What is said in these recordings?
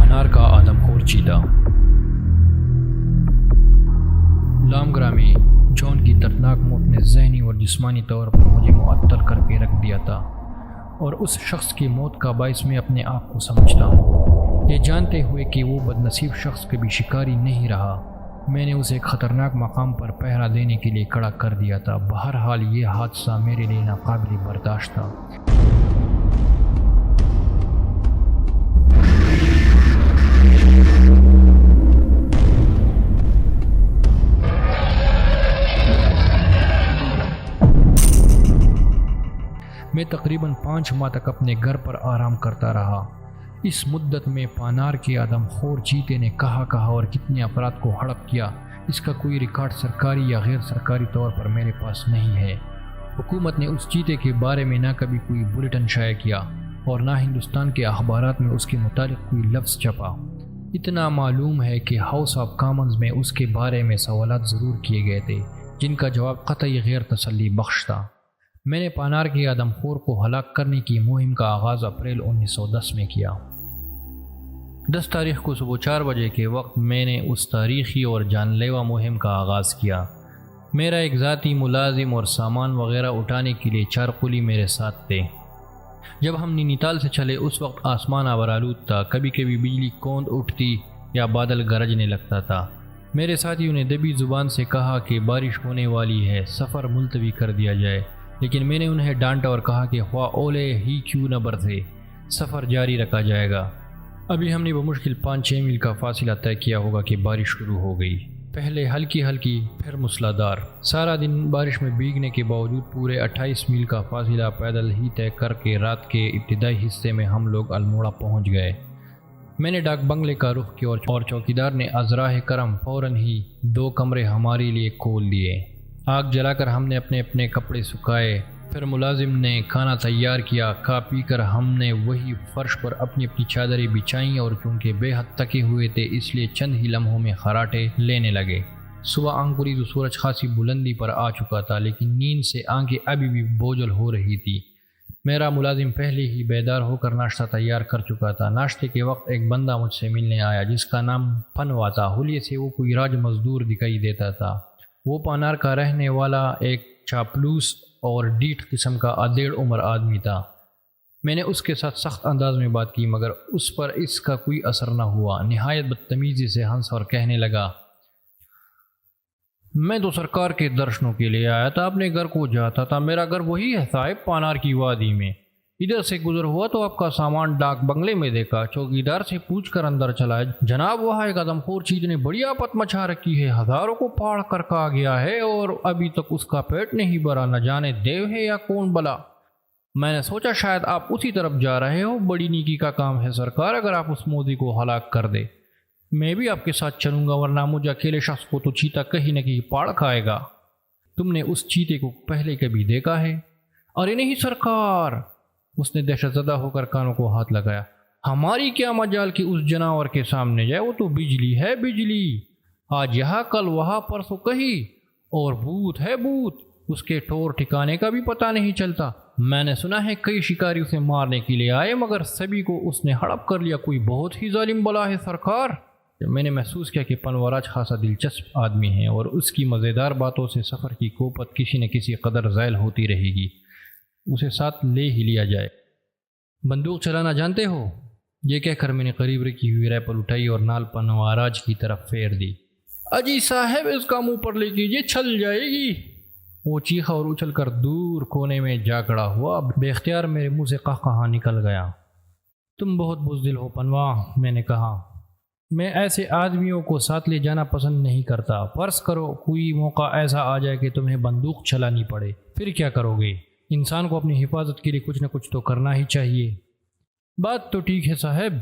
پانار کا آدم خور چیتا۔ لامگرہ میں جون کی دردناک موت نے ذہنی اور جسمانی طور پر مجھے معطل کر کے رکھ دیا تھا، اور اس شخص کی موت کا باعث میں اپنے آپ کو سمجھتا ہوں، یہ جانتے ہوئے کہ وہ بدنصیب شخص کبھی شکاری نہیں رہا۔ میں نے اسے ایک خطرناک مقام پر پہرا دینے کے لیے کھڑا کر دیا تھا۔ بہرحال یہ حادثہ میرے لیے ناقابل برداشت تھا۔ میں تقریباً 5 ماہ تک اپنے گھر پر آرام کرتا رہا۔ اس مدت میں پانار کے آدم خور چیتے نے کہاں اور کتنے افراد کو ہڑپ کیا، اس کا کوئی ریکارڈ سرکاری یا غیر سرکاری طور پر میرے پاس نہیں ہے۔ حکومت نے اس چیتے کے بارے میں نہ کبھی کوئی بلیٹن شائع کیا اور نہ ہندوستان کے اخبارات میں اس کے متعلق کوئی لفظ چھپا۔ اتنا معلوم ہے کہ ہاؤس آف کامنز میں اس کے بارے میں سوالات ضرور کیے گئے تھے، جن کا جواب قطعی غیر تسلی بخش تھا۔ میں نے پانار کے آدم خور کو ہلاک کرنے کی مہم کا آغاز اپریل 1910 میں کیا۔ 10 تاریخ کو صبح 4 بجے کے وقت میں نے اس تاریخی اور جان لیوا مہم کا آغاز کیا۔ میرا ایک ذاتی ملازم اور سامان وغیرہ اٹھانے کے لیے 4 قلی میرے ساتھ تھے۔ جب ہم نینی تال سے چلے اس وقت آسمان آورآلود تھا، کبھی کبھی بجلی کوند اٹھتی یا بادل گرجنے لگتا تھا۔ میرے ساتھیوں نے دبی زبان سے کہا کہ بارش ہونے والی ہے، سفر ملتوی کر دیا جائے، لیکن میں نے انہیں ڈانٹا اور کہا کہ خواہ اولے ہی کیوں نہ برسے، سفر جاری رکھا جائے گا۔ ابھی ہم نے بمشکل 5-6 میل کا فاصلہ طے کیا ہوگا کہ بارش شروع ہو گئی، پہلے ہلکی پھر موسلادھار۔ سارا دن بارش میں بھیگنے کے باوجود پورے 28 میل کا فاصلہ پیدل ہی طے کر کے رات کے ابتدائی حصے میں ہم لوگ الموڑا پہنچ گئے۔ میں نے ڈاک بنگلے کا رخ کیا اور چوکیدار نے عذراہ کرم فوراً ہی 2 کمرے ہمارے لیے کھول دیے۔ آگ جلا کر ہم نے اپنے کپڑے سکھائے، پھر ملازم نے کھانا تیار کیا۔ کھا پی کر ہم نے وہی فرش پر اپنی چادریں بچھائیں اور چونکہ بے حد تکے ہوئے تھے اس لیے چند ہی لمحوں میں خراٹے لینے لگے۔ صبح آنکھ کھلی تو سورج خاصی بلندی پر آ چکا تھا، لیکن نیند سے آنکھیں ابھی بھی بوجھل ہو رہی تھی۔ میرا ملازم پہلے ہی بیدار ہو کر ناشتہ تیار کر چکا تھا۔ ناشتے کے وقت ایک بندہ مجھ سے ملنے آیا جس کا نام پنوا تھا۔ حلیے سے وہ کوئی راج مزدور دکھائی دیتا تھا۔ وہ پانار کا رہنے والا ایک چاپلوس اور ڈیٹھ قسم کا ادھیڑ عمر آدمی تھا۔ میں نے اس کے ساتھ سخت انداز میں بات کی مگر اس پر اس کا کوئی اثر نہ ہوا۔ نہایت بدتمیزی سے ہنس اور کہنے لگا، میں تو سرکار کے درشنوں کے لیے آیا تھا، اپنے گھر کو جاتا تھا۔ میرا گھر وہی ہے صاحب، پانار کی وادی میں۔ ادھر سے گزر ہوا تو آپ کا سامان ڈاک بنگلے میں دیکھا، چوکیدار سے پوچھ کر اندر چلا جناب وہاں ایک آدم خور چیز نے بڑی آفت مچا رکھی ہے، ہزاروں کو پاڑ کر کھا گیا ہے اور ابھی تک اس کا پیٹ نہیں بھرا، نہ جانے دیو ہے یا کون بلا۔ میں نے سوچا شاید آپ اسی طرف جا رہے ہو، بڑی نیکی کا کام ہے سرکار اگر آپ اس مودی کو ہلاک کر دے۔ میں بھی آپ کے ساتھ چلوں گا ورنہ مجھے اکیلے شخص کو تو چیتا کہیں نہ کہیں پاڑ کھائے گا۔ تم نے اس چیتے کو پہلے کبھی دیکھا ہے؟ ارے نہیں سرکار، اس نے دہشت زدہ ہو کر کانوں کو ہاتھ لگایا۔ ہماری کیا مجال کہ اس جانور کے سامنے جائے، وہ تو بجلی ہے بجلی، آج یہاں کل وہاں پرسوں کہیں، اور بھوت ہے بھوت، اس کے ٹھور ٹھکانے کا بھی پتہ نہیں چلتا۔ میں نے سنا ہے کئی شکاری اسے مارنے کے لیے آئے مگر سبھی کو اس نے ہڑپ کر لیا، کوئی بہت ہی ظالم بلا ہے سرکار۔ میں نے محسوس کیا کہ پنواراج خاصا دلچسپ آدمی ہے اور اس کی مزیدار باتوں سے سفر کی کوپت کسی نہ کسی قدر زائل ہوتی رہے گی، اسے ساتھ لے ہی لیا جائے۔ بندوق چلانا جانتے ہو؟ یہ کہہ کر میں نے قریب رکھی ہوئی رائفل اٹھائی اور نال پنواراج کی طرف پھیر دی۔ اجی صاحب اس کا منہ پر لے کیجیے، چھل جائے گی۔ وہ چیخا اور اچھل کر دور کونے میں جا کھڑا ہوا۔ بے اختیار میرے منہ سے قہقہا نکل گیا۔ تم بہت بزدل ہو پنوا، میں نے کہا۔ میں ایسے آدمیوں کو ساتھ لے جانا پسند نہیں کرتا۔ فرض کرو کوئی موقع ایسا آ جائے کہ تمہیں بندوق چلانی پڑے، پھر کیا کرو گے؟ انسان کو اپنی حفاظت کے لیے کچھ نہ کچھ تو کرنا ہی چاہیے۔ بات تو ٹھیک ہے صاحب،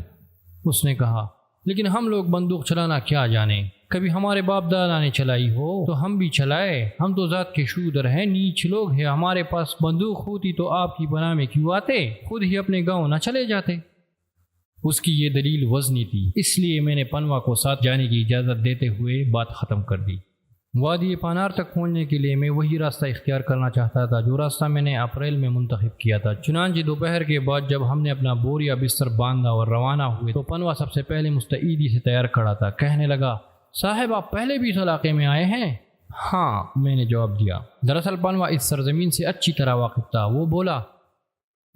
اس نے کہا، لیکن ہم لوگ بندوق چلانا کیا جانیں؟ کبھی ہمارے باپ دادا نے چلائی ہو تو ہم بھی چلائے، ہم تو ذات کے شودر ہیں، نیچ لوگ ہیں، ہمارے پاس بندوق ہوتی تو آپ کی پناہ میں کیوں آتے، خود ہی اپنے گاؤں نہ چلے جاتے۔ اس کی یہ دلیل وزنی تھی، اس لیے میں نے پنوا کو ساتھ جانے کی اجازت دیتے ہوئے بات ختم کر دی۔ وادی پانار تک پہنچنے کے لیے میں وہی راستہ اختیار کرنا چاہتا تھا جو راستہ میں نے اپریل میں منتخب کیا تھا۔ چنانچہ دوپہر کے بعد جب ہم نے اپنا بوریا بستر باندھا اور روانہ ہوئے تو پنوا سب سے پہلے مستعدی سے تیار کھڑا تھا۔ کہنے لگا، صاحب آپ پہلے بھی اس علاقے میں آئے ہیں؟ ہاں، میں نے جواب دیا۔ دراصل پنوا اس سرزمین سے اچھی طرح واقف تھا۔ وہ بولا،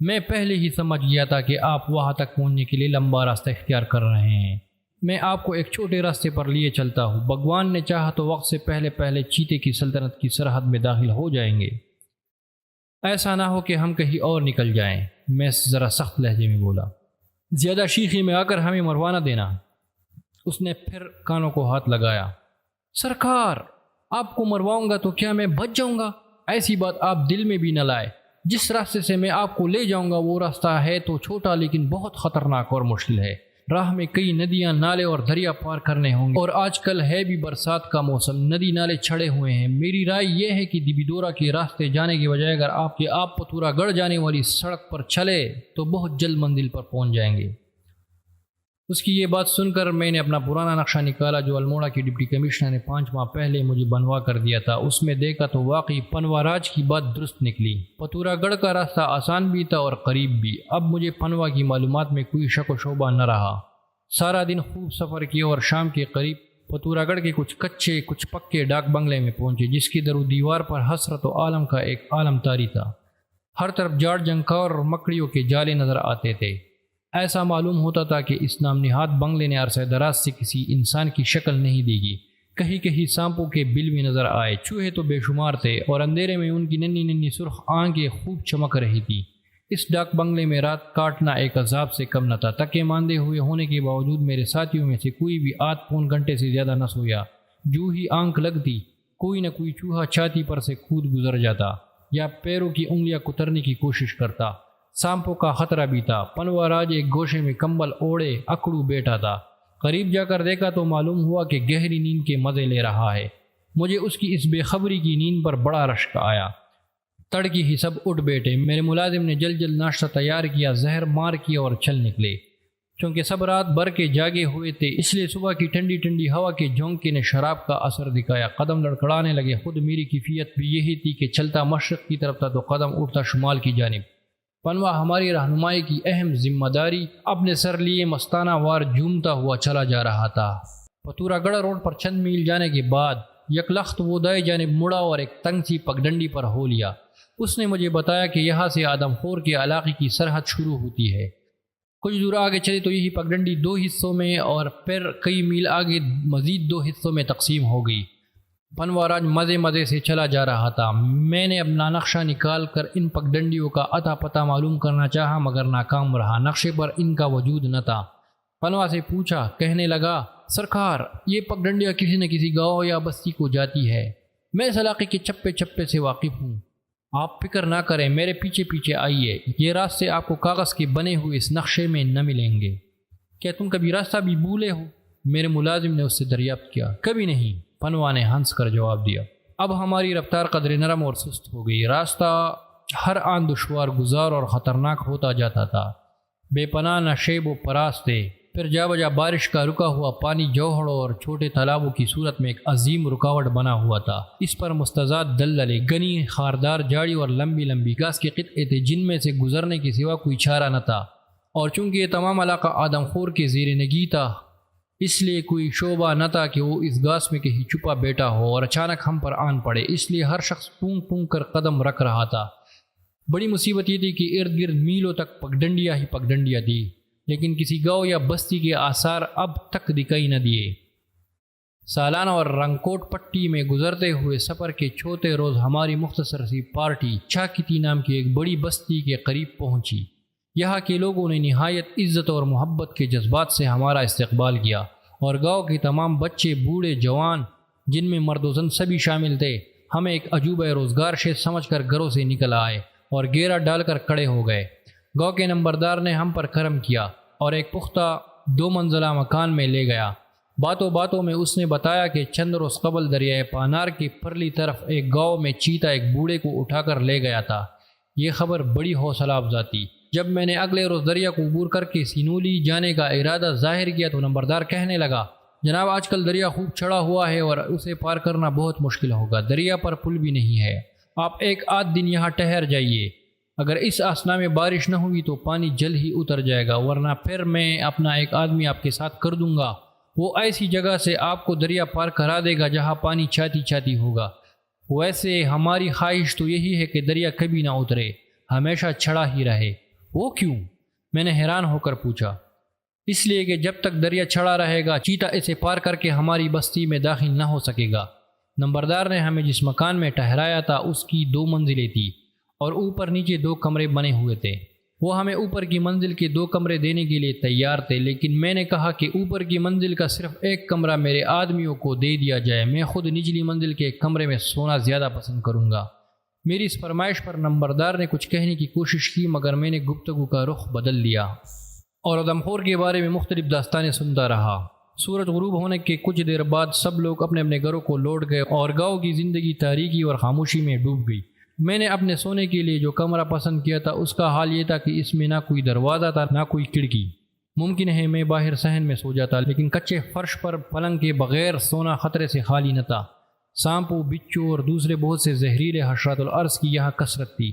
میں پہلے ہی سمجھ گیا تھا کہ آپ وہاں تک پہنچنے کے لیے لمبا راستہ اختیار کر رہے ہیں۔ میں آپ کو ایک چھوٹے راستے پر لیے چلتا ہوں۔ بھگوان نے چاہا تو وقت سے پہلے چیتے کی سلطنت کی سرحد میں داخل ہو جائیں گے۔ ایسا نہ ہو کہ ہم کہیں اور نکل جائیں، میں ذرا سخت لہجے میں بولا۔ زیادہ شیخی میں آ کر ہمیں مروا نہ دینا۔ اس نے پھر کانوں کو ہاتھ لگایا۔ سرکار، آپ کو مرواؤں گا تو کیا میں بچ جاؤں گا؟ ایسی بات آپ دل میں بھی نہ لائے۔ جس راستے سے میں آپ کو لے جاؤں گا وہ راستہ ہے تو چھوٹا لیکن بہت خطرناک اور مشکل ہے۔ راہ میں کئی ندیاں، نالے اور دریا پار کرنے ہوں گے، اور آج کل ہے بھی برسات کا موسم، ندی نالے چھڑے ہوئے ہیں۔ میری رائے یہ ہے کہ دیبیدورا کے راستے جانے کے بجائے اگر آپ پتورا گڑھ جانے والی سڑک پر چلے تو بہت جلد منزل پر پہنچ جائیں گے۔ اس کی یہ بات سن کر میں نے اپنا پرانا نقشہ نکالا جو الموڑا کی ڈپٹی کمشنر نے 5 ماہ پہلے مجھے بنوا کر دیا تھا۔ اس میں دیکھا تو واقعی پنوا راج کی بات درست نکلی۔ پتورا گڑھ کا راستہ آسان بھی تھا اور قریب بھی۔ اب مجھے پنوا کی معلومات میں کوئی شک و شبہ نہ رہا۔ سارا دن خوب سفر کیا اور شام کے قریب پتورا گڑھ کے کچھ کچے کچھ پکے ڈاک بنگلے میں پہنچے جس کی در و دیوار پر حسرت و عالم کا ایک عالم طاری تھا۔ ہر طرف جاڑ جنکار اور مکڑیوں کے جالے نظر آتے تھے۔ ایسا معلوم ہوتا تھا کہ اس نام نہاد بنگلے نے عرصہ دراز سے کسی انسان کی شکل نہیں دی گی۔ کہیں کہیں سانپوں کے بل بھی نظر آئے۔ چوہے تو بے شمار تھے اور اندھیرے میں ان کی ننھی سرخ آنکھیں خوب چمک رہی تھی۔ اس ڈاک بنگلے میں رات کاٹنا ایک عذاب سے کم نہ تھا۔ تکے ماندے ہوئے ہونے کے باوجود میرے ساتھیوں میں سے کوئی بھی آدھ پون گھنٹے سے زیادہ نہ سویا۔ جو ہی آنکھ لگتی کوئی نہ کوئی چوہا چھاتی پر سے کود گزر جاتا یا پیروں کی انگلیاں کترنے کی کوشش کرتا۔ سانپوں کا خطرہ بھی تھا۔ پنوا راج ایک گوشے میں کمبل اوڑے اکڑو بیٹھا تھا۔ قریب جا کر دیکھا تو معلوم ہوا کہ گہری نیند کے مزے لے رہا ہے۔ مجھے اس کی اس بے خبری کی نیند پر بڑا رشک آیا۔ تڑکی ہی سب اٹھ بیٹھے۔ میرے ملازم نے جلد ناشتہ تیار کیا، زہر مار کیا اور چل نکلے۔ چونکہ سب رات بھر کے جاگے ہوئے تھے اس لیے صبح کی ٹھنڈی ہوا کے جھونکے نے شراب کا اثر دکھایا۔ قدم لڑکھڑانے لگے۔ خود میری کیفیت بھی یہی تھی کہ چلتا مشرق کی طرف تھا تو قدم اٹھتا شمال کی جانب۔ پنوا ہماری رہنمائی کی اہم ذمہ داری اپنے سر لیے مستانہ وار جھومتا ہوا چلا جا رہا تھا۔ پتورا گڑھ روڈ پر چند میل جانے کے بعد یکلخت وہ دائیں جانب مڑا اور ایک تنگ سی پگڈنڈی پر ہو لیا۔ اس نے مجھے بتایا کہ یہاں سے آدم خور کے علاقے کی سرحد شروع ہوتی ہے۔ کچھ دور آگے چلے تو یہی پگڈنڈی 2 حصوں میں اور پھر کئی میل آگے مزید 2 حصوں میں تقسیم ہو گئی۔ پنوا راج مزے سے چلا جا رہا تھا۔ میں نے اپنا نقشہ نکال کر ان پگڈنڈیوں کا اتا پتہ معلوم کرنا چاہا مگر ناکام رہا۔ نقشے پر ان کا وجود نہ تھا۔ پنوا سے پوچھا۔ کہنے لگا، سرکار، یہ پگڈنڈیاں کسی نہ کسی گاؤں یا بستی کو جاتی ہے۔ میں اس علاقے کے چپے سے واقف ہوں۔ آپ فکر نہ کریں، میرے پیچھے آئیے۔ یہ راستے آپ کو کاغذ کے بنے ہوئے اس نقشے میں نہ ملیں گے۔ کیا تم کبھی راستہ بھی بھولے ہو؟ میرے ملازم نے اس سے دریافت کیا۔ کبھی نہیں، پنوا نے ہنس کر جواب دیا۔ اب ہماری رفتار قدر نرم اور سست ہو گئی۔ راستہ ہر آن دشوار گزار اور خطرناک ہوتا جاتا تھا۔ بے پناہ نشیب و پراس تھے۔ پھر جا بجا بارش کا رکا ہوا پانی جوہڑوں اور چھوٹے تالابوں کی صورت میں ایک عظیم رکاوٹ بنا ہوا تھا۔ اس پر مستضاد دلدلے، گنی خاردار جھاڑی اور لمبی گھاس کے قطعے تھے جن میں سے گزرنے کے سوا کوئی چارہ نہ تھا۔ اور چونکہ یہ تمام علاقہ آدم خور کے زیر نگی تھا اس لیے کوئی شعبہ نہ تھا کہ وہ اس گھاس میں کہیں چھپا بیٹھا ہو اور اچانک ہم پر آن پڑے۔ اس لیے ہر شخص پونگ کر قدم رکھ رہا تھا۔ بڑی مصیبت یہ تھی کہ ارد گرد میلوں تک پگڈنڈیاں تھی، لیکن کسی گاؤں یا بستی کے آثار اب تک دکھائی نہ دیے۔ سالانہ اور رنگکوٹ پٹی میں گزرتے ہوئے سفر کے چوتھے روز ہماری مختصر سی پارٹی چاکیتی نام کی ایک بڑی بستی کے قریب پہنچی۔ یہاں کے لوگوں نے نہایت عزت اور محبت کے جذبات سے ہمارا استقبال کیا اور گاؤں کے تمام بچے، بوڑھے، جوان، جن میں مرد و زن سبھی شامل تھے، ہمیں ایک عجوبہ روزگار شے سمجھ کر گھروں سے نکل آئے اور گیرا ڈال کر کھڑے ہو گئے۔ گاؤں کے نمبردار نے ہم پر کرم کیا اور ایک پختہ 2 منزلہ مکان میں لے گیا۔ باتوں میں اس نے بتایا کہ چند روز قبل دریائے پانار کی پرلی طرف ایک گاؤں میں چیتا ایک بوڑھے کو اٹھا کر لے گیا تھا۔ یہ خبر بڑی حوصلہ افزا تھی۔ جب میں نے اگلے روز دریا کو عبور کر کے سینولی جانے کا ارادہ ظاہر کیا تو نمبردار کہنے لگا، جناب آج کل دریا خوب چڑھا ہوا ہے اور اسے پار کرنا بہت مشکل ہوگا، دریا پر پل بھی نہیں ہے، آپ ایک آدھ دن یہاں ٹھہر جائیے، اگر اس اثنا میں بارش نہ ہوئی تو پانی جلد ہی اتر جائے گا، ورنہ پھر میں اپنا ایک آدمی آپ کے ساتھ کر دوں گا، وہ ایسی جگہ سے آپ کو دریا پار کرا دے گا جہاں پانی چھاتی چھاتی ہوگا۔ ویسے ہماری خواہش تو یہی ہے کہ دریا کبھی نہ اترے، ہمیشہ چڑھا ہی رہے۔ وہ کیوں؟ میں نے حیران ہو کر پوچھا۔ اس لیے کہ جب تک دریا چڑھا رہے گا چیتا اسے پار کر کے ہماری بستی میں داخل نہ ہو سکے گا۔ نمبردار نے ہمیں جس مکان میں ٹھہرایا تھا اس کی 2 منزلیں تھی اور اوپر نیچے 2 کمرے بنے ہوئے تھے۔ وہ ہمیں اوپر کی منزل کے 2 کمرے دینے کے لیے تیار تھے، لیکن میں نے کہا کہ اوپر کی منزل کا صرف 1 کمرہ میرے آدمیوں کو دے دیا جائے، میں خود نچلی منزل کے ایک کمرے میں سونا زیادہ پسند کروں گا۔ میری اس فرمائش پر نمبردار نے کچھ کہنے کی کوشش کی، مگر میں نے گفتگو کا رخ بدل لیا اور آدمخور کے بارے میں مختلف داستانیں سنتا رہا۔ سورج غروب ہونے کے کچھ دیر بعد سب لوگ اپنے اپنے گھروں کو لوٹ گئے اور گاؤں کی زندگی تاریکی اور خاموشی میں ڈوب گئی۔ میں نے اپنے سونے کے لیے جو کمرہ پسند کیا تھا اس کا حال یہ تھا کہ اس میں نہ کوئی دروازہ تھا نہ کوئی کھڑکی۔ ممکن ہے میں باہر صحن میں سو جاتا، لیکن کچے فرش پر پلنگ کے بغیر سونا خطرے سے خالی نہ تھا۔ سانپوں، بچوں اور دوسرے بہت سے زہریلے حشرات الارض کی یہاں کثرت تھی۔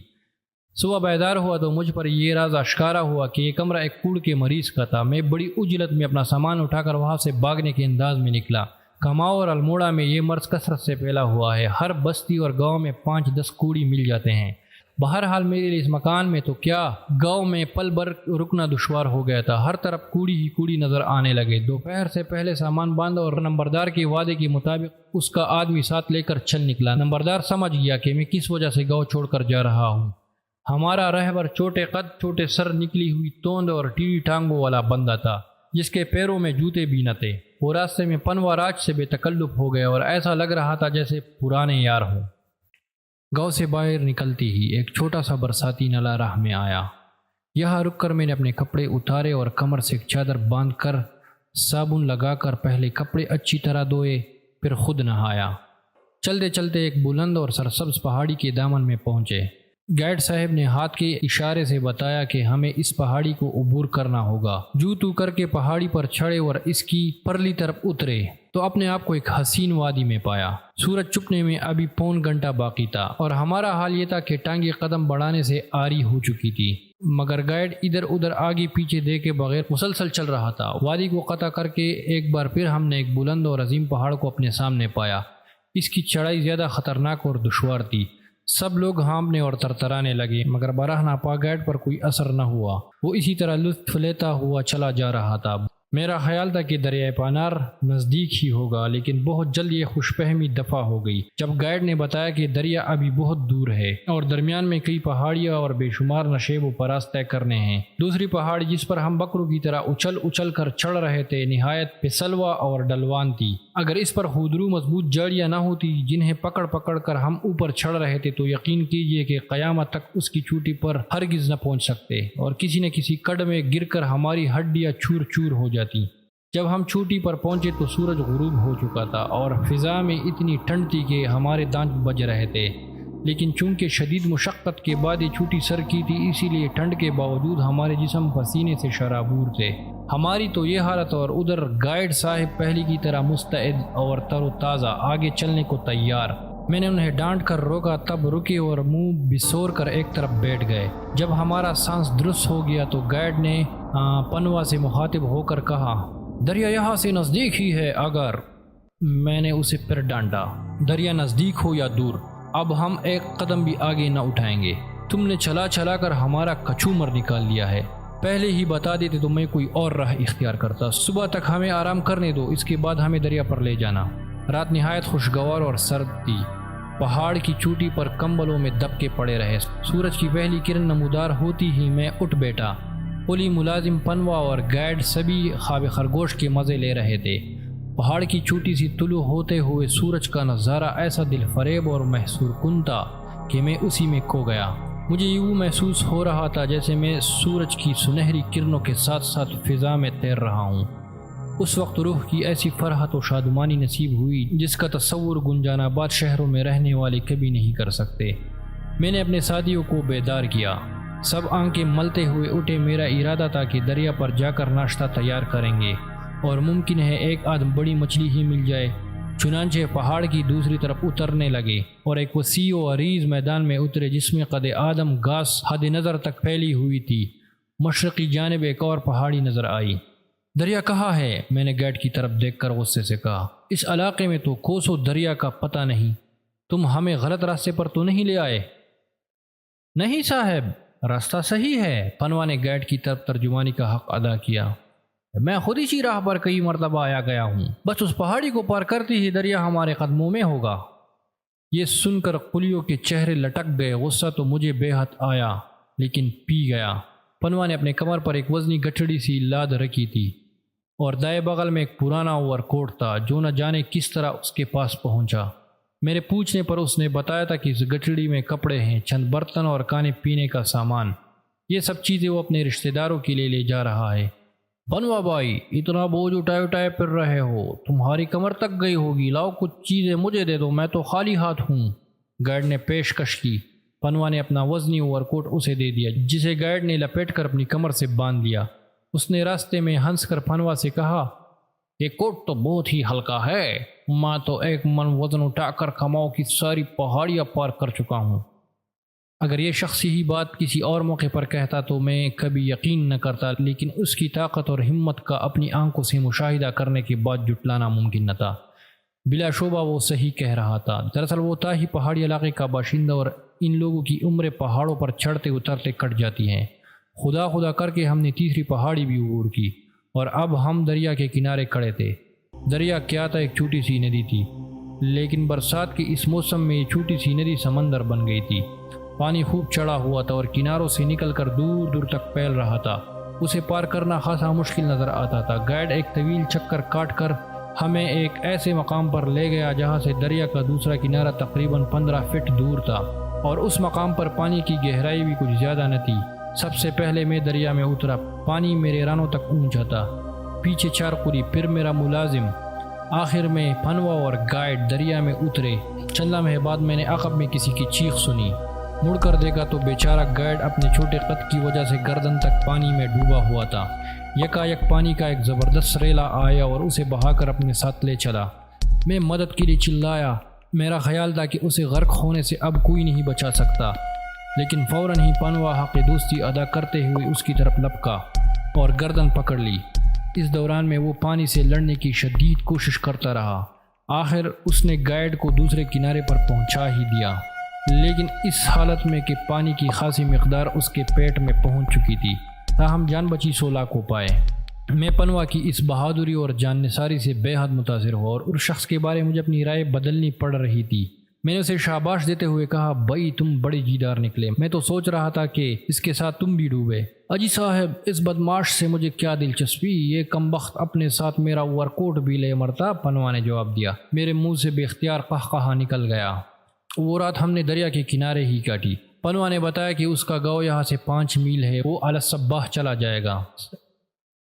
صبح بیدار ہوا تو مجھ پر یہ راز آشکارا ہوا کہ یہ کمرہ ایک کوڑ کے مریض کا تھا۔ میں بڑی عجلت میں اپنا سامان اٹھا کر وہاں سے بھاگنے کے انداز میں نکلا۔ کماؤ اور الموڑا میں یہ مرض کثرت سے پھیلا ہوا ہے، ہر بستی اور گاؤں میں 5-10 کوڑی مل جاتے ہیں۔ بہرحال میرے لیے اس مکان میں تو کیا، گاؤں میں پل بھر رکنا دشوار ہو گیا تھا، ہر طرف کوڑی ہی کوڑی نظر آنے لگے۔ دوپہر سے پہلے سامان باندھا اور نمبردار کے وعدے کے مطابق اس کا آدمی ساتھ لے کر چل نکلا۔ نمبردار سمجھ گیا کہ میں کس وجہ سے گاؤں چھوڑ کر جا رہا ہوں۔ ہمارا رہبر چھوٹے قد، چھوٹے سر، نکلی ہوئی توند اور ٹیڑھی ٹانگوں والا بندہ تھا جس کے پیروں میں جوتے بھی نہ تھے۔ وہ راستے میں پنوا راج سے بے تکلف ہو گیا اور ایسا لگ رہا تھا جیسے پرانے یار ہوں۔ گاؤں سے باہر نکلتی ہی ایک چھوٹا سا برساتی نالا راہ میں آیا۔ یہاں رک کر میں نے اپنے کپڑے اتارے اور کمر سے ایک چادر باندھ کر صابن لگا کر پہلے کپڑے اچھی طرح دھوئے، پھر خود نہایا۔ چلتے چلتے ایک بلند اور سرسبز پہاڑی کے دامن میں پہنچے۔ گائیڈ صاحب نے ہاتھ کے اشارے سے بتایا کہ ہمیں اس پہاڑی کو عبور کرنا ہوگا۔ جو تو کر کے پہاڑی پر چڑھے اور اس کی پرلی طرف اترے تو اپنے آپ کو ایک حسین وادی میں پایا۔ سورج چھپنے میں ابھی 1.25 گھنٹہ باقی تھا اور ہمارا حال یہ تھا کہ ٹانگیں قدم بڑھانے سے آری ہو چکی تھی، مگر گائیڈ ادھر ادھر آگے پیچھے دیکھے بغیر مسلسل چل رہا تھا۔ وادی کو قطع کر کے ایک بار پھر ہم نے ایک بلند اور عظیم پہاڑ کو اپنے سامنے پایا۔ اس کی چڑھائی زیادہ خطرناک اور دشوار تھی۔ سب لوگ ہانپنے اور ترترانے لگے، مگر براہ ناپا گائیڈ پر کوئی اثر نہ ہوا۔ وہ اسی طرح لطف لیتا ہوا چلا جا رہا تھا۔ میرا خیال تھا کہ دریائے پانار نزدیک ہی ہوگا، لیکن بہت جلد یہ خوش فہمی دفع ہو گئی جب گائیڈ نے بتایا کہ دریا ابھی بہت دور ہے اور درمیان میں کئی پہاڑیاں اور بے شمار نشیب و فراز طے کرنے ہیں۔ دوسری پہاڑی جس پر ہم بکروں کی طرح اچھل اچھل کر چڑھ رہے تھے نہایت پھسلوا اور ڈلوان تھی۔ اگر اس پر خودرو مضبوط جاڑیاں نہ ہوتی جنہیں پکڑ پکڑ کر ہم اوپر چڑھ رہے تھے تو یقین کیجئے کہ قیامت تک اس کی چوٹی پر ہرگز نہ پہنچ سکتے اور کسی نہ کسی کڑ میں گر کر ہماری ہڈیاں چور چور ہو جاتی۔ جب ہم چوٹی پر پہنچے تو سورج غروب ہو چکا تھا اور فضا میں اتنی ٹھنڈ تھی کہ ہمارے دانت بج رہے تھے، لیکن چونکہ شدید مشقت کے بعد یہ چوٹی سر کی تھی اسی لیے ٹھنڈ کے باوجود ہمارے جسم پسینے سے شرابور تھے۔ ہماری تو یہ حالت اور ادھر گائیڈ صاحب پہلی کی طرح مستعد اور تر و تازہ آگے چلنے کو تیار۔ میں نے انہیں ڈانٹ کر روکا، تب رکے اور منہ بسور کر ایک طرف بیٹھ گئے۔ جب ہمارا سانس درست ہو گیا تو گائیڈ نے پنوا سے مخاطب ہو کر کہا، دریا یہاں سے نزدیک ہی ہے اگر۔ میں نے اسے پھر ڈانٹا، دریا نزدیک ہو یا دور، اب ہم ایک قدم بھی آگے نہ اٹھائیں گے۔ تم نے چلا چلا کر ہمارا کچومر نکال لیا ہے، پہلے ہی بتا دیتے تو میں کوئی اور راہ اختیار کرتا۔ صبح تک ہمیں آرام کرنے دو، اس کے بعد ہمیں دریا پر لے جانا۔ رات نہایت خوشگوار اور سرد تھی۔ پہاڑ کی چوٹی پر کمبلوں میں دب کے پڑے رہے۔ سورج کی پہلی کرن نمودار ہوتی ہی میں اٹھ بیٹھا۔ پولی ملازم پنوا اور گائیڈ سبھی خواب خرگوش کے مزے لے رہے تھے۔ پہاڑ کی چوٹی سے طلوع ہوتے ہوئے سورج کا نظارہ ایسا دل فریب اور محصور کن تھا کہ میں اسی میں کھو گیا۔ مجھے یوں محسوس ہو رہا تھا جیسے میں سورج کی سنہری کرنوں کے ساتھ ساتھ فضا میں تیر رہا ہوں۔ اس وقت روح کی ایسی فرحت و شادمانی نصیب ہوئی جس کا تصور گنجان آباد شہروں میں رہنے والے کبھی نہیں کر سکتے۔ میں نے اپنے ساتھیوں کو بیدار کیا۔ سب آنکھیں ملتے ہوئے اٹھے۔ میرا ارادہ تھا کہ دریا پر جا کر ناشتہ تیار کریں گے اور ممکن ہے ایک آدھ بڑی مچھلی ہی مل جائے۔ چنانچہ پہاڑ کی دوسری طرف اترنے لگے اور ایک وسیع و عریض میدان میں اترے جس میں قد آدم گھاس حد نظر تک پھیلی ہوئی تھی۔ مشرقی جانب ایک اور پہاڑی نظر آئی۔ دریا کہاں ہے؟ میں نے گائیڈ کی طرف دیکھ کر غصے سے کہا۔ اس علاقے میں تو کوسوں دریا کا پتہ نہیں، تم ہمیں غلط راستے پر تو نہیں لے آئے؟ نہیں صاحب، راستہ صحیح ہے، پنوا نے گائیڈ کی طرف ترجمانی کا حق ادا کیا۔ میں خود اسی راہ پر کئی مرتبہ آیا گیا ہوں، بس اس پہاڑی کو پار کرتے ہی دریا ہمارے قدموں میں ہوگا۔ یہ سن کر قلیوں کے چہرے لٹک گئے۔ غصہ تو مجھے بے حد آیا لیکن پی گیا۔ پنوا نے اپنے کمر پر ایک وزنی گٹھڑی سی لاد رکھی تھی اور دائیں بغل میں ایک پرانا اوور کوٹ تھا جو نہ جانے کس طرح اس کے پاس پہنچا۔ میرے پوچھنے پر اس نے بتایا تھا کہ اس گٹھڑی میں کپڑے ہیں، چند برتن اور کھانے پینے کا سامان۔ یہ سب چیزیں وہ اپنے رشتہ داروں کے لیے لے جا رہا ہے۔ پنوا بھائی، اتنا بوجھ اٹھائے پھر رہے ہو، تمہاری کمر تک گئی ہوگی، لاؤ کچھ چیزیں مجھے دے دو، میں تو خالی ہاتھ ہوں۔ گائیڈ نے پیشکش کی۔ پنوا نے اپنا وزنی اوور کوٹ اسے دے دیا جسے گائیڈ نے لپیٹ کر اپنی کمر سے باندھ لیا۔ اس نے راستے میں ہنس کر پنوا سے کہا، یہ کوٹ تو بہت ہی ہلکا ہے، میں تو 1 من وزن اٹھا کر کماؤ کی ساری پہاڑیاں پار کر چکا ہوں۔ اگر یہ شخص ہی بات کسی اور موقع پر کہتا تو میں کبھی یقین نہ کرتا، لیکن اس کی طاقت اور ہمت کا اپنی آنکھوں سے مشاہدہ کرنے کے بعد جھٹلانا ممکن نہ تھا۔ بلا شبہ وہ صحیح کہہ رہا تھا۔ دراصل وہ تھا ہی پہاڑی علاقے کا باشندہ اور ان لوگوں کی عمریں پہاڑوں پر چڑھتے اترتے کٹ جاتی ہیں۔ خدا خدا کر کے ہم نے تیسری پہاڑی بھی عبور کی اور اب ہم دریا کے کنارے کھڑے تھے۔ دریا کیا تھا، ایک چھوٹی سی ندی تھی، لیکن برسات کے اس موسم میں یہ چھوٹی سی ندی سمندر بن گئی تھی۔ پانی خوب چڑھا ہوا تھا اور کناروں سے نکل کر دور دور تک پھیل رہا تھا۔ اسے پار کرنا خاصا مشکل نظر آتا تھا۔ گائیڈ ایک طویل چکر کاٹ کر ہمیں ایک ایسے مقام پر لے گیا جہاں سے دریا کا دوسرا کنارہ تقریباً 15 فٹ دور تھا اور اس مقام پر پانی کی گہرائی بھی کچھ زیادہ نہ تھی۔ سب سے پہلے میں دریا میں اترا۔ پانی میرے رانوں تک اونچا تھا، پیچھے 4 قلی، پھر میرا ملازم، آخر میں پنوا اور گائیڈ دریا میں اترے۔ چند لمحے بعد میں نے عقب میں کسی کی چیخ سنی۔ مڑ کر دیکھا تو بیچارہ گائیڈ اپنے چھوٹے قد کی وجہ سے گردن تک پانی میں ڈوبا ہوا تھا۔ یکایک پانی کا ایک زبردست ریلا آیا اور اسے بہا کر اپنے ساتھ لے چلا۔ میں مدد کے لیے چلایا۔ میرا خیال تھا کہ اسے غرق ہونے سے اب کوئی نہیں بچا سکتا، لیکن فوراً ہی پنوا حق دوستی ادا کرتے ہوئے اس کی طرف لپکا اور گردن پکڑ لی۔ اس دوران میں وہ پانی سے لڑنے کی شدید کوشش کرتا رہا۔ آخر اس نے گائیڈ کو دوسرے کنارے پر پہنچا ہی دیا، لیکن اس حالت میں کہ پانی کی خاصی مقدار اس کے پیٹ میں پہنچ چکی تھی۔ تاہم جان بچی سو لاکھ ہو پائے۔ میں پنوا کی اس بہادری اور جان نثاری سے بے حد متاثر ہوا اور اس شخص کے بارے میں مجھے اپنی رائے بدلنی پڑ رہی تھی۔ میں نے اسے شاباش دیتے ہوئے کہا، بھائی تم بڑے جیدار نکلے، میں تو سوچ رہا تھا کہ اس کے ساتھ تم بھی ڈوبے۔ اجی صاحب، اس بدماش سے مجھے کیا دلچسپی، یہ کمبخت اپنے ساتھ میرا اوور کوٹ بھی لے مرتا، پنوا نے جواب دیا۔ میرے منہ سے بے اختیار قہقہا نکل گیا۔ وہ رات ہم نے دریا کے کنارے ہی کاٹی۔ پنوا نے بتایا کہ اس کا گاؤں یہاں سے 5 میل ہے، وہ الصباح چلا جائے گا۔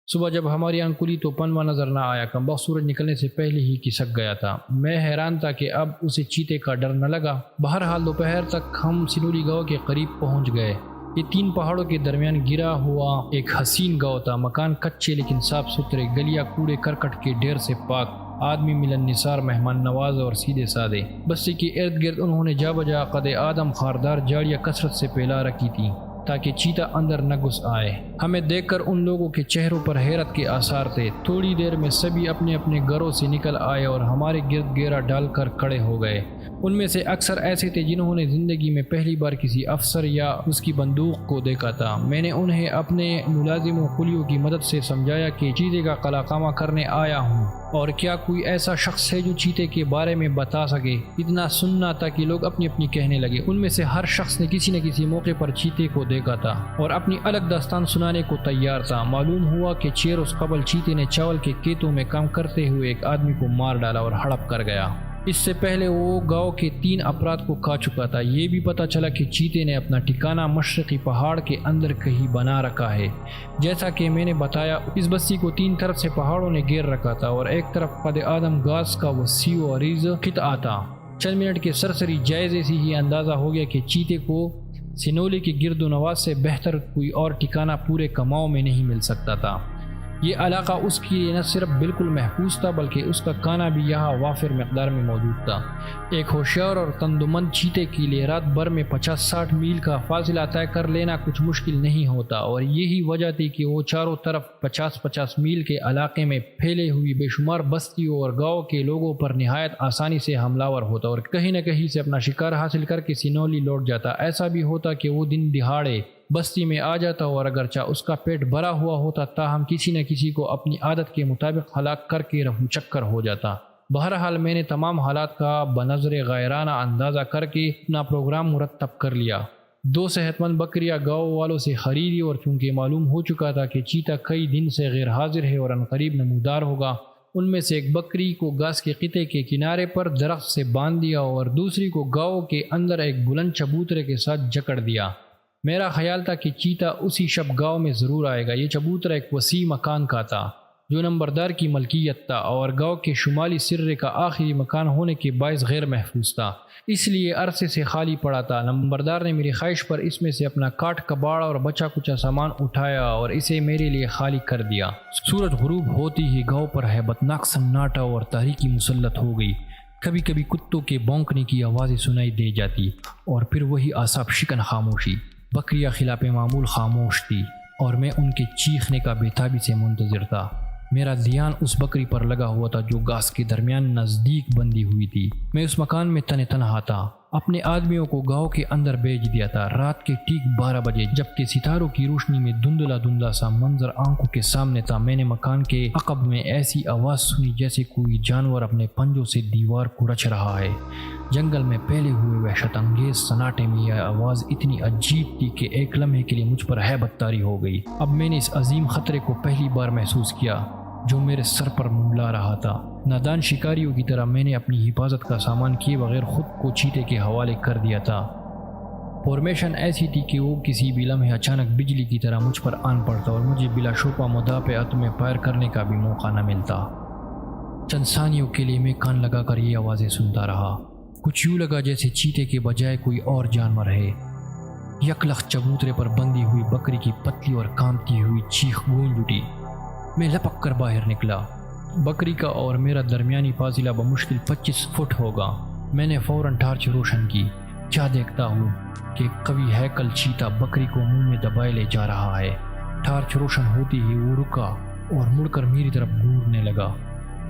صبح جب ہماری آنکھ کھلی تو پنوا نظر نہ آیا۔ کمبخت سورج نکلنے سے پہلے ہی کھسک گیا تھا۔ میں حیران تھا کہ اب اسے چیتے کا ڈر نہ لگا۔ بہرحال دوپہر تک ہم سنولی گاؤں کے قریب پہنچ گئے۔ یہ 3 پہاڑوں کے درمیان گرا ہوا ایک حسین گاؤں تھا۔ مکان کچے لیکن صاف ستھرے، گلیاں کوڑے کرکٹ کے ڈھیر سے پاک، آدمی ملن نثار، مہمان نواز اور سیدھے سادے۔ بستی کے ارد گرد انہوں نے جا بجا قد آدم خاردار جاڑیاں کثرت سے پھیلا رکھی تھیں تاکہ چیتا اندر نہ گھس آئے۔ ہمیں دیکھ کر ان لوگوں کے چہروں پر حیرت کے آثار تھے۔ تھوڑی دیر میں سبھی اپنے اپنے گھروں سے نکل آئے اور ہمارے گرد گھیرا ڈال کر کھڑے ہو گئے۔ ان میں سے اکثر ایسے تھے جنہوں نے زندگی میں پہلی بار کسی افسر یا اس کی بندوق کو دیکھا تھا۔ میں نے انہیں اپنے ملازموں قلیوں کی مدد سے سمجھایا کہ چیتے کا قلع قامہ کرنے آیا ہوں اور کیا کوئی ایسا شخص ہے جو چیتے کے بارے میں بتا سکے۔ اتنا سننا تھا کہ لوگ اپنی اپنی کہنے لگے۔ ان میں سے ہر شخص نے کسی نہ کسی موقع پر چیتے کو دیکھا تھا اور اپنی الگ داستان سنانے کو تیار تھا۔ معلوم ہوا کہ 6 روز قبل چیتے نے چاول کے کھیتوں میں کام کرتے ہوئے ایک آدمی کو مار ڈالا اور ہڑپ کر گیا۔ اس سے پہلے وہ گاؤں کے 3 افراد کو کھا چکا تھا۔ یہ بھی پتہ چلا کہ چیتے نے اپنا ٹھکانہ مشرقی پہاڑ کے اندر کہیں بنا رکھا ہے۔ جیسا کہ میں نے بتایا، اس بستی کو 3 طرف سے پہاڑوں نے گھیر رکھا تھا اور ایک طرف قد آدم گھاس کا وسیع و عریض خطہ تھا۔ چند منٹ کے سرسری جائزے سے ہی اندازہ ہو گیا کہ چیتے کو سنولی کے گرد و نواح سے بہتر کوئی اور ٹھکانہ پورے کماؤں میں نہیں مل سکتا تھا۔ یہ علاقہ اس کے لیے نہ صرف بالکل محفوظ تھا بلکہ اس کا کھانا بھی یہاں وافر مقدار میں موجود تھا۔ ایک ہوشیار اور تندمند چیتے کے لیے رات بھر میں 50-60 میل کا فاصلہ طے کر لینا کچھ مشکل نہیں ہوتا، اور یہی وجہ تھی کہ وہ چاروں طرف 50-50 میل کے علاقے میں پھیلے ہوئی بے شمار بستیوں اور گاؤں کے لوگوں پر نہایت آسانی سے حملہ آور ہوتا اور کہیں نہ کہیں سے اپنا شکار حاصل کر کے سینولی لوٹ جاتا۔ ایسا بھی ہوتا کہ وہ دن دہاڑے بستی میں آ جاتا اور اگرچہ اس کا پیٹ بھرا ہوا ہوتا تاہم کسی نہ کسی کو اپنی عادت کے مطابق ہلاک کر کے رفو چکر ہو جاتا۔ بہرحال میں نے تمام حالات کا بنظر غیرانہ اندازہ کر کے اپنا پروگرام مرتب کر لیا۔ 2 صحت مند بکریاں گاؤں والوں سے خریدی، اور چونکہ معلوم ہو چکا تھا کہ چیتا کئی دن سے غیر حاضر ہے اور عنقریب نمودار ہوگا، ان میں سے ایک بکری کو گھاس کے قطعے کے کنارے پر درخت سے باندھ دیا اور دوسری کو گاؤں کے اندر ایک بلند چبوترے کے ساتھ جکڑ دیا۔ میرا خیال تھا کہ چیتا اسی شب گاؤں میں ضرور آئے گا۔ یہ چبوترا ایک وسیع مکان کا تھا جو نمبردار کی ملکیت تھا اور گاؤں کے شمالی سرے کا آخری مکان ہونے کے باعث غیر محفوظ تھا، اس لیے عرصے سے خالی پڑا تھا۔ نمبردار نے میری خواہش پر اس میں سے اپنا کاٹ کباڑ اور بچا کچا سامان اٹھایا اور اسے میرے لیے خالی کر دیا۔ سورج غروب ہوتی ہی گاؤں پر ہیبتناک سناٹا اور تاریکی مسلط ہو گئی۔ کبھی کبھی کتوں کے بھونکنے کی آوازیں سنائی دے جاتی اور پھر وہی اعصاب شکن خاموشی۔ بکریاں خلاف معمول خاموش تھی اور میں ان کے چیخنے کا بے تابی سے منتظر تھا۔ میرا دھیان اس بکری پر لگا ہوا تھا جو گھاس کے درمیان نزدیک بندھی ہوئی تھی۔ میں اس مکان میں تنہا تھا، اپنے آدمیوں کو گاؤں کے اندر بھیج دیا تھا۔ رات کے ٹھیک 12 بجے جبکہ ستاروں کی روشنی میں دھندلا سا منظر آنکھوں کے سامنے تھا، میں نے مکان کے عقب میں ایسی آواز سنی جیسے کوئی جانور اپنے پنجوں سے دیوار کو رچ رہا ہے۔ جنگل میں پھیلے ہوئے وحشت انگیز سناٹے میں یہ آواز اتنی عجیب تھی کہ ایک لمحے کے لیے مجھ پر ہیبت طاری ہو گئی۔ اب میں نے اس عظیم خطرے کو پہلی بار محسوس کیا جو میرے سر پر منڈلا رہا تھا۔ نادان شکاریوں کی طرح میں نے اپنی حفاظت کا سامان کیے بغیر خود کو چیتے کے حوالے کر دیا تھا۔ فارمیشن ایسی تھی کہ وہ کسی بھی لمحے اچانک بجلی کی طرح مجھ پر آن پڑتا اور مجھے بلا شبہ مدافعت میں فائر کرنے کا بھی موقع نہ ملتا۔ چند ثانیوں کے لیے میں کان لگا کر یہ آوازیں سنتا رہا۔ کچھ یوں لگا جیسے چیتے کے بجائے کوئی اور جانور ہے۔ یکلخت چبوترے پر بندھی ہوئی بکری کی پتلی اور کانپتی ہوئی چیخ گونج اٹھی۔ میں لپک کر باہر نکلا۔ بکری کا اور میرا درمیانی فاصلہ بمشکل 25 فٹ ہوگا۔ میں نے فوراً ٹارچ روشن کی۔ کیا دیکھتا ہوں کہ قوی ہیکل چیتا بکری کو منہ میں دبائے لے جا رہا ہے۔ ٹارچ روشن ہوتی ہی وہ رکا اور مڑ کر میری طرف گھورنے لگا۔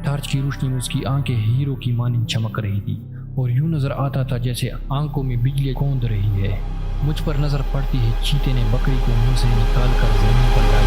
ٹارچ کی روشنی میں اس کی آنکھیں ہیرو کی مانند چمک رہی تھی اور یوں نظر آتا تھا جیسے آنکھوں میں بجلی کوند رہی ہے۔ مجھ پر نظر پڑتی ہی چیتے نے بکری کو منہ سے نکال کر زمین پر ڈال